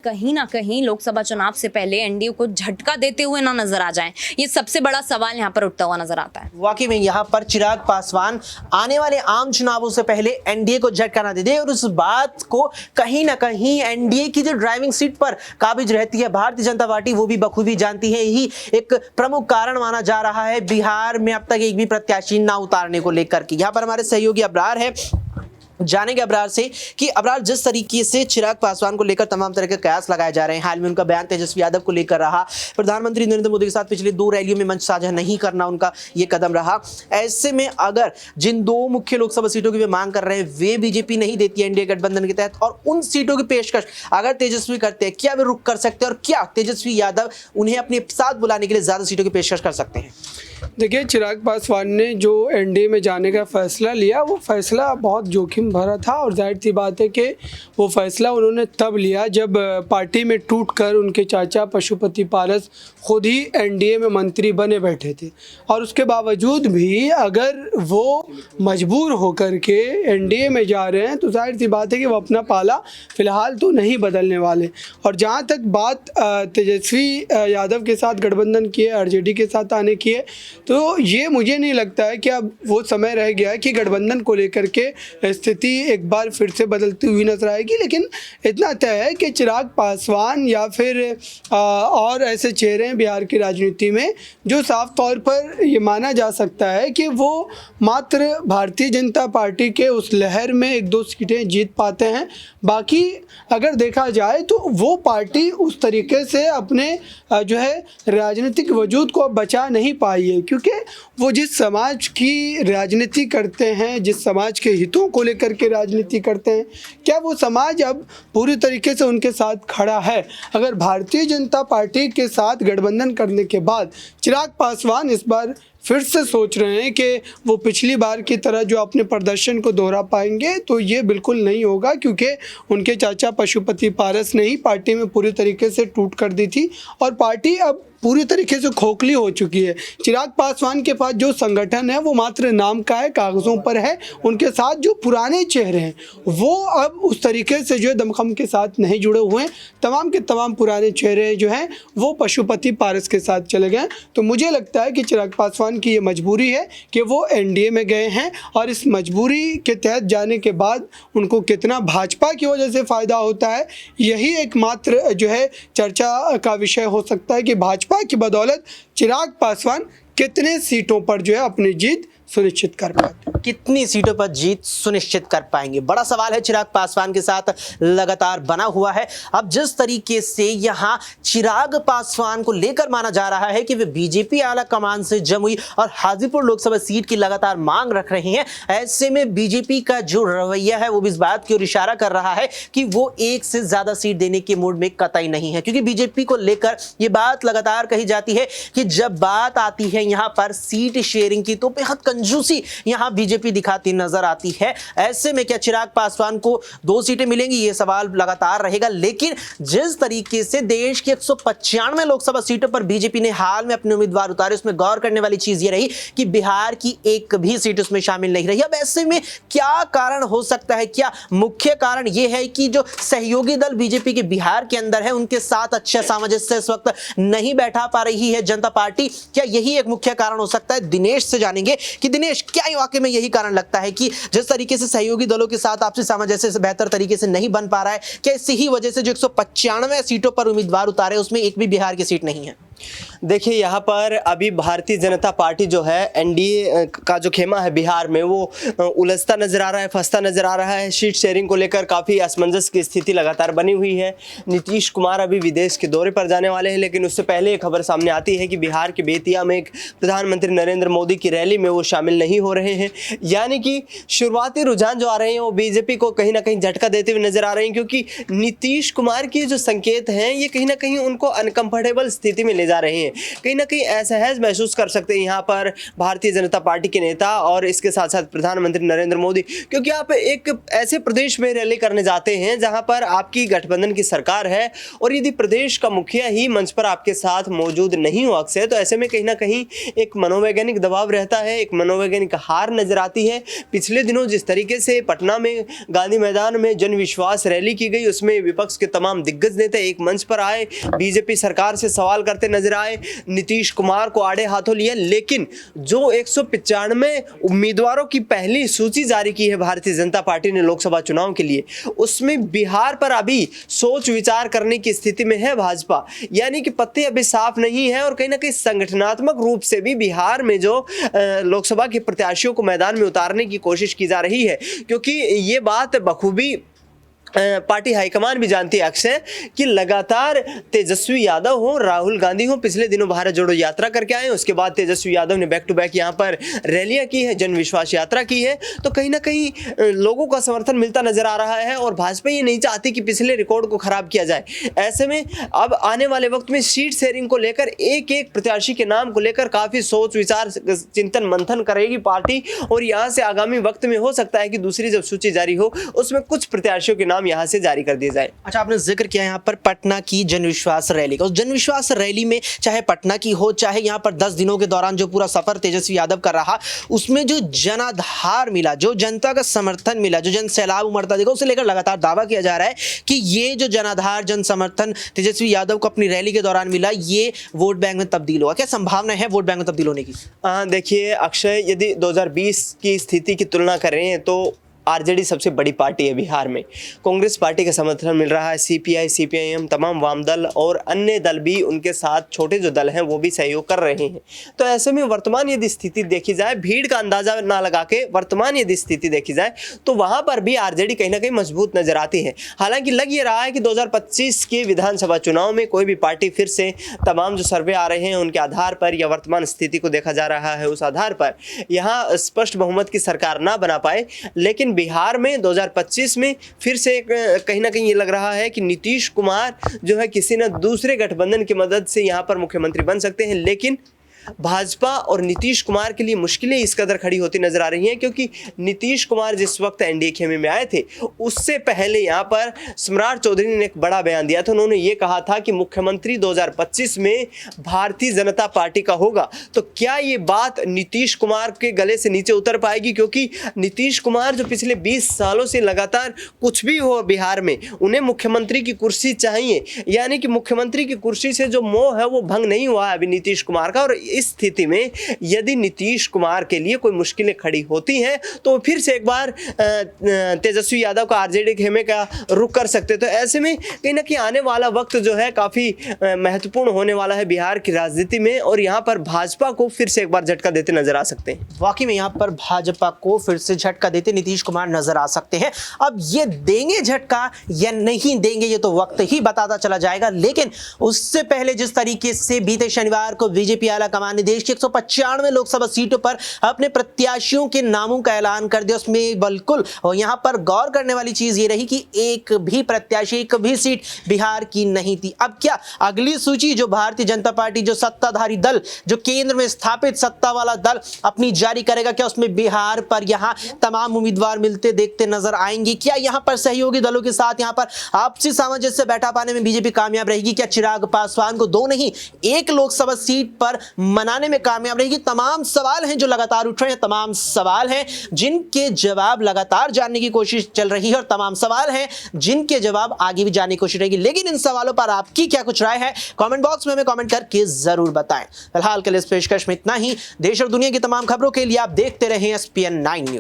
कहीं ना कहीं लोकसभा चुनाव से पहले एनडीए को झटका देते हुए ना नजर आ जाएं, ये सबसे बड़ा सवाल यहाँ पर उठता हुआ नजर आता है। वाकई में यहाँ पर चिराग पासवान आने वाले आम चुनावों से पहले एनडीए को झटका ना दे दे और उस बात को कहीं ना कहीं एनडीए की जो ड्राइविंग सीट पर काबिज रहती है भारतीय जनता पार्टी, वो भी बखूबी जानती है। यही एक प्रमुख कारण माना जा रहा है बिहार में अब तक एक भी प्रत्याशी ना उतारने को लेकर के। यहाँ पर हमारे सहयोगी अब्रार है, जानेंगे अब्रार से कि अब्रार, जिस तरीके से चिराग पासवान को लेकर तमाम तरह के कयास लगाए जा रहे हैं, हाल में उनका बयान तेजस्वी यादव को लेकर रहा, प्रधानमंत्री नरेंद्र मोदी के साथ पिछले 2 रैलियों में मंच साझा नहीं करना उनका ये कदम रहा। ऐसे में अगर जिन 2 मुख्य लोकसभा सीटों की वे मांग कर रहे हैं वे बीजेपी नहीं देती है एनडीए गठबंधन के तहत, और उन सीटों की पेशकश अगर तेजस्वी करते हैं, क्या वे रुक कर सकते हैं और क्या तेजस्वी यादव उन्हें अपने साथ बुलाने के लिए ज्यादा सीटों की पेशकश कर सकते हैं? देखिए, चिराग पासवान ने जो एनडीए में जाने का फैसला लिया वो फैसला बहुत जोखिम भरा था, और जाहिर सी बात है कि वो फैसला उन्होंने तब लिया जब पार्टी में टूटकर उनके चाचा पशुपति पारस खुद ही एनडीए में मंत्री बने बैठे थे। और उसके बावजूद भी अगर वो मजबूर होकर के एनडीए में जा रहे हैं तो जाहिर सी बात है कि वो अपना पाला फिलहाल तो नहीं बदलने वाले। और जहाँ तक बात तेजस्वी यादव के साथ गठबंधन की है, आरजेडी के साथ आने की है, तो ये मुझे नहीं लगता है कि अब वो समय रह गया है कि गठबंधन को लेकर के स्थिति एक बार फिर से बदलती हुई नजर आएगी। लेकिन इतना तय है कि चिराग पासवान या फिर और ऐसे चेहरे हैं बिहार की राजनीति में जो साफ तौर पर ये माना जा सकता है कि वो मात्र भारतीय जनता पार्टी के उस लहर में 1-2 सीटें जीत पाते हैं। बाकी अगर देखा जाए तो वो पार्टी उस तरीके से अपने जो है राजनीतिक वजूद को बचा नहीं पाई है, क्योंकि वो जिस समाज की राजनीति करते हैं, जिस समाज के हितों को लेकर के राजनीति करते हैं, क्या वो समाज अब पूरी तरीके से उनके साथ खड़ा है? अगर भारतीय जनता पार्टी के साथ गठबंधन करने के बाद चिराग पासवान इस बार फिर से सोच रहे हैं कि वो पिछली बार की तरह जो अपने प्रदर्शन को दोहरा पाएंगे, तो ये बिल्कुल नहीं होगा, क्योंकि उनके चाचा पशुपति पारस ने ही पार्टी में पूरी तरीके से टूट कर दी थी और पार्टी अब पूरी तरीके से खोखली हो चुकी है। चिराग पासवान के पास जो संगठन है वो मात्र नाम का है, कागज़ों पर है। उनके साथ जो पुराने चेहरे हैं वो अब उस तरीके से जो है दमखम के साथ नहीं जुड़े हुए हैं। तमाम के तमाम पुराने चेहरे जो हैं वो पशुपति पारस के साथ चले गए। तो मुझे लगता है कि चिराग पासवान की ये मजबूरी है कि वो एनडीए में गए हैं, और इस मजबूरी के तहत जाने के बाद उनको कितना भाजपा की वजह से फ़ायदा होता है, यही एकमात्र जो है चर्चा का विषय हो सकता है कि भाजपा की बदौलत चिराग पासवान कितने सीटों पर जो है अपनी जीत सुनिश्चित कर पाते, कितनी सीटों पर जीत सुनिश्चित कर पाएंगे, बड़ा सवाल है चिराग पासवान के साथ लगातार बना हुआ है। अब जिस तरीके से यहां चिराग पासवान को लेकर माना जा रहा है कि वे बीजेपी आला कमान से जमुई और हाजीपुर लोकसभा सीट की लगातार मांग रख रहे हैं, ऐसे में बीजेपी का जो रवैया है वो भी इस बात की ओर इशारा कर रहा है कि वो एक से ज्यादा सीट देने के मूड में कतई नहीं है, क्योंकि बीजेपी को लेकर ये बात लगातार कही जाती है कि जब बात आती है यहां पर सीट शेयरिंग की तो बेहद कंजूसी यहां बीजेपी दिखाती नजर आती है। ऐसे में क्या चिराग पासवान को 2 सीटें मिलेंगी, यह सवाल लगातार रहेगा। लेकिन जिस तरीके से देश की 195 लोकसभा सीटों पर बीजेपी ने हाल में अपने उम्मीदवार उतारे, उसमें गौर करने वाली चीज यह रही कि बिहार की एक भी सीट उसमें शामिल नहीं रही। अब ऐसे में क्या कारण हो सकता है? क्या मुख्य कारण यह है कि जो सहयोगी दल बीजेपी के बिहार के अंदर है उनके साथ अच्छा सामंजस्य इस वक्त नहीं बैठा पा रही है जनता पार्टी? क्या यही एक मुख्य कारण हो सकता है? दिनेश से जानेंगे कि दिनेश, क्या वाकई में यही कारण लगता है कि जिस तरीके से सहयोगी दलों के साथ आपसी सामंजस्य से बेहतर तरीके से नहीं बन पा रहा है, क्या इसी ही वजह से जो 195 सीटों पर उम्मीदवार उतारे उसमें एक भी बिहार की सीट नहीं है? देखिए, यहाँ पर अभी भारतीय जनता पार्टी जो है एनडीए का जो खेमा है बिहार में वो उलझता नजर आ रहा है, फंसता नजर आ रहा है। सीट शेयरिंग को लेकर काफ़ी असमंजस की स्थिति लगातार बनी हुई है। नीतीश कुमार अभी विदेश के दौरे पर जाने वाले हैं, लेकिन उससे पहले एक खबर सामने आती है कि बिहार के बेतिया में एक प्रधानमंत्री नरेंद्र मोदी की रैली में वो शामिल नहीं हो रहे हैं। यानी कि शुरुआती रुझान जो आ रहे हैं वो बीजेपी को कहीं ना कहीं झटका देते हुए नजर आ रहे हैं, क्योंकि नीतीश कुमार के जो संकेत हैं ये कहीं ना कहीं उनको अनकंफर्टेबल स्थिति में ले जा रहे हैं। कहीं ना कहीं असहज महसूस कर सकते हैं यहाँ पर भारतीय जनता पार्टी के नेता और इसके साथ साथ प्रधानमंत्री नरेंद्र मोदी, क्योंकि आप एक ऐसे प्रदेश में रैली करने जाते हैं जहां पर आपकी गठबंधन की सरकार है और यदि प्रदेश का मुखिया ही मंच पर आपके साथ मौजूद नहीं हो अक्सर, तो ऐसे में कहीं ना कहीं एक मनोवैज्ञानिक दबाव रहता है, एक मनोवैज्ञानिक हार नजर आती है। पिछले दिनों जिस तरीके से पटना में गांधी मैदान में जन विश्वास रैली की गई, उसमें विपक्ष के तमाम दिग्गज नेता एक मंच पर आए, बीजेपी सरकार से सवाल करते नजर आए, नीतीश कुमार को आड़े हाथों लिया, लेकिन जो 195 उम्मीदवारों की पहली सूची जारी की है भारतीय जनता पार्टी ने लोकसभा चुनाव के लिए, उसमें बिहार पर अभी सोच विचार करने की स्थिति में है भाजपा, यानी कि पत्ते अभी साफ नहीं है और कहीं ना कहीं संगठनात्मक रूप से भी बिहार में जो लोकसभा के प्रत्याशियों को मैदान में उतारने की कोशिश की जा रही है, क्योंकि ये बात बखूबी पार्टी हाईकमान भी जानती है अक्सर कि लगातार तेजस्वी यादव हो, राहुल गांधी हो, पिछले दिनों भारत जोड़ो यात्रा करके आए, उसके बाद तेजस्वी यादव ने बैक टू बैक यहाँ पर रैलियां की है, जन विश्वास यात्रा की है, तो कहीं ना कहीं लोगों का समर्थन मिलता नजर आ रहा है और भाजपा ये नहीं चाहती कि पिछले रिकॉर्ड को खराब किया जाए। ऐसे में अब आने वाले वक्त में सीट शेयरिंग को लेकर एक एक प्रत्याशी के नाम को लेकर काफी सोच विचार चिंतन मंथन करेगी पार्टी और यहाँ से आगामी वक्त में हो सकता है कि दूसरी जब सूची जारी हो उसमें कुछ प्रत्याशियों के नाम यहाँ से जारी कर दिए जाए। अच्छा, आपने जिक्र किया यहाँ पर पटना की जनविश्वास रैली का। उस जनविश्वास रैली में चाहे पटना की हो, चाहे यहाँ पर 10 दिनों के दौरान जो पूरा सफर तेजस्वी यादव कर रहा, उसमें जो जनाधार मिला, जो जनता का समर्थन मिला, जो जन सैलाब उमड़ता देखा, उसे लेकर लगातार दावा किया जा रहा है कि ये जो जनाधार जन समर्थन तेजस्वी यादव को अपनी रैली के दौरान मिला, ये वोट बैंक में तब्दील होगा। क्या संभावना है वोट बैंक में तब्दील होने की? देखिए अक्षय, यदि 2020 की स्थिति की तुलना करें तो आरजेडी सबसे बड़ी पार्टी है बिहार में। कांग्रेस पार्टी का समर्थन मिल रहा है, सीपीआई, सीपीआईएम, तमाम वाम दल और अन्य दल भी उनके साथ, छोटे जो दल हैं वो भी सहयोग कर रहे हैं। तो ऐसे में वर्तमान यदि स्थिति देखी जाए, भीड़ का अंदाजा ना लगा के वर्तमान यदि स्थिति देखी जाए तो वहां पर भी आरजेडी कहीं ना कहीं मजबूत नजर आती है। हालांकि लग ये रहा है कि 2025 के विधानसभा चुनाव में कोई भी पार्टी फिर से, तमाम जो सर्वे आ रहे हैं उनके आधार पर या वर्तमान स्थिति को देखा जा रहा है उस आधार पर, यहाँ स्पष्ट बहुमत की सरकार ना बना पाए। लेकिन बिहार में 2025 में फिर से कहीं ना कहीं ये लग रहा है कि नीतीश कुमार जो है किसी न दूसरे गठबंधन की मदद से यहाँ पर मुख्यमंत्री बन सकते हैं। लेकिन भाजपा और नीतीश कुमार के लिए मुश्किलें इस कदर खड़ी होती नजर आ रही हैं, क्योंकि नीतीश कुमार जिस वक्त एनडीए खेमे में आए थे उससे पहले यहाँ पर सम्राट चौधरी ने एक बड़ा बयान दिया था। उन्होंने ये कहा था कि मुख्यमंत्री 2025 में भारतीय जनता पार्टी का होगा। तो क्या ये बात नीतीश कुमार के गले से नीचे उतर पाएगी? क्योंकि नीतीश कुमार जो पिछले 20 सालों से लगातार कुछ भी हो बिहार में, उन्हें मुख्यमंत्री की कुर्सी चाहिए, यानी कि मुख्यमंत्री की कुर्सी से जो मोह है वो भंग नहीं हुआ है अभी नीतीश कुमार का। और इस स्थिति में यदि नीतीश कुमार के लिए कोई मुश्किलें खड़ी होती हैं तो फिर से एक बार तेजस्वी यादव का आरजेडी खेमे का रुख कर सकते। तो ऐसे में कहीं ना कहीं आने वाला वक्त जो है काफी महत्वपूर्ण होने वाला है बिहार की राजनीति में और यहाँ पर भाजपा को फिर से एक बार झटका देते नजर आ सकते हैं। वाकई में यहाँ पर भाजपा को फिर से झटका देते नीतीश कुमार नजर आ सकते हैं। अब ये देंगे झटका या नहीं देंगे ये तो वक्त ही बताता चला जाएगा। लेकिन उससे पहले जिस तरीके से बीते शनिवार को बीजेपी आला कमान ने देश की 195 लोकसभा सीटों पर अपने प्रत्याशियों के नामों का ऐलान कर दिया, उसमें बिल्कुल और यहां पर गौर करने वाली चीज ये रही कि एक भी प्रत्याशी, एक भी सीट बिहार की नहीं थी। अब क्या अगली सूची जो भारतीय जनता पार्टी, जो सत्ताधारी दल, जो केंद्र में स्थापित सत्ता वाला दल अपनी जारी करेगा, क्या उसमें बिहार पर यहां तमाम उम्मीदवार मिलते देखते नजर आएंगे? क्या यहां पर सहयोगी दलों के साथ यहां पर आपसी सामंजस्य बैठा पाने में बीजेपी कामयाब रहेगी? क्या चिराग पासवान को 2 नहीं 1 लोकसभा सीट पर मनाने में कामयाब रहेगी? तमाम सवाल हैं जो लगातार उठ रहे हैं, तमाम सवाल हैं जिनके जवाब लगातार जानने की कोशिश चल रही है और तमाम सवाल हैं जिनके जवाब आगे भी जानने की कोशिश रहेगी। लेकिन इन सवालों पर आपकी क्या कुछ राय है, कमेंट बॉक्स में हमें कमेंट करके जरूर बताएं। फिलहाल के लिए इस पेशकश में इतना ही। देश और दुनिया की तमाम खबरों के लिए आप देखते रहें SPN9 न्यूज।